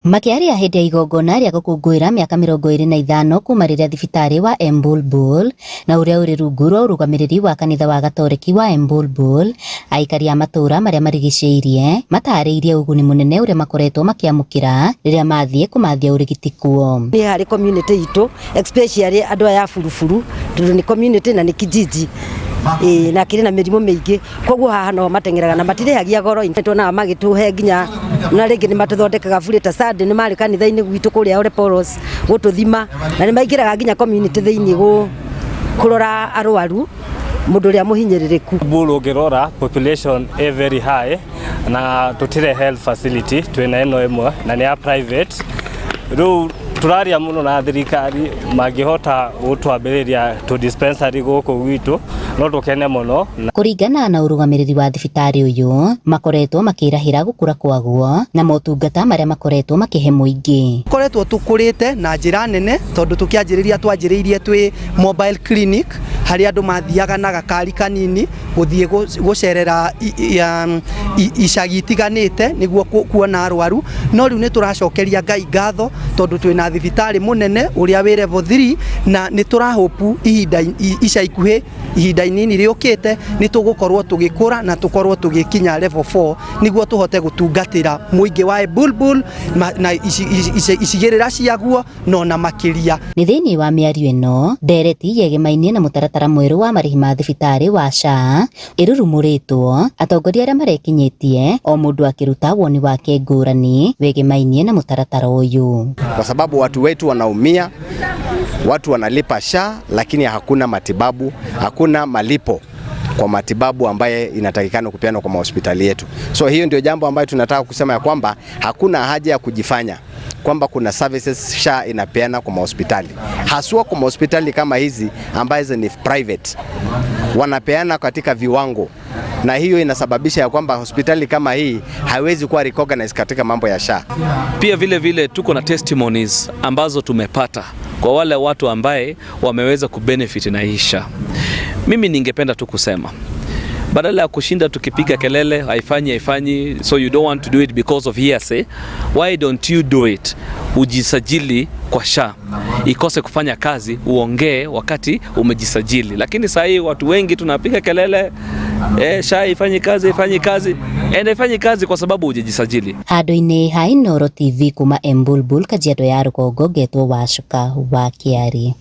Makiaria hindi ya igongona ria gukungwira miaka 25 kuma riria thibitari wa Embulbul na uria uri rungu rwa urugamiriri wa kanitha wa Gatoreki wa Embulbul, aikari a matura maria marigicĩirie matariirie uguni munene uria makoretwo makiamukira riria mathie kumathia urigiti kuo. Ni hari community itu especially andu aya Buruburu tondu ni community na ni kijiji na kiri na mirimo miingi koguo haha no matengeraga na matirihagia goro intona magituhe nginya na ringi ni matuthondekaga bure ta Sunday ni mari kanitha-ini gwitu kuria ore Poros gututhima na ni maingiraga nginya community thiini kurora arwaru mundu ria muhinyiririku. Ngirora population is very high na tutire health facility twina eno emwe na ni a private ru turaria muno na thirikari magihota gutwambiriria to dispensary guku gwitu no tukene muno. Kuringana na urugamiriri wa thibitari uyu makoretwo makirahira gukura kwaguo na motungata maria makoretwo makihe muingi. Koretwo tukurite na njira nene tondu tukianjiriria twanjiriirie twi mobile clinic hari andu mathiaga na gakari kanini guthie gucerera icagi itiganite niguo kuona arwaru, no riu ni turacokeria Ngai ngatho tondu twina thibitari munene uria wi level 3 na ni turahopu ihinda ica ikuhi ihinda inini riukite ni tugukorwo tugikura na tukorwo tugikinya level 4 niguo tuhote gutungatira muingi wa Embulbul na icigirira ciaguo no na makiria. Ni thiini wa miario ino ndereti yegemainie na mutaratara mweru wa marihi ma thibitari wa SHA irurumuritwo atongoria aria marekinyitie o mundu akiruta woni wake ngurani wegemainie na mutaratara uyu, kwa sababu watu wetu wanaumia, watu wanalipa SHA lakini hakuna matibabu, hakuna malipo kwa matibabu ambaye inatakikana kupeanwa kwa hospitali yetu. So hiyo ndio jambo ambayo tunataka kusema ya kwamba hakuna haja ya kujifanya kwamba kuna services SHA inapeana kwa hospitali, haswa kwa hospitali kama hizi ambazo ni private wanapeana katika viwango, na hiyo inasababisha ya kwamba hospitali kama hii haiwezi kuwa recognized katika mambo ya SHA. Pia vile tuko na testimonies ambazo tumepata kwa wale watu ambaye wameweza kubenefit na hii SHA. Mimi ningependa tu kusema badala ya kushinda tukipiga kelele haifanyi, so you don't want to do it because of hearsay, why don't you do it? Ujisajili kwa SHA ikose kufanya kazi, uongee wakati umejisajili. Lakini saa hii watu wengi tunapiga kelele SHA ifanyi kazi kwa sababu hujajisajili. Handu-ini ha Inooro TV kuma Embulbul, Kajiado ya Rugongo, Getwo Wacuka wa Kiari.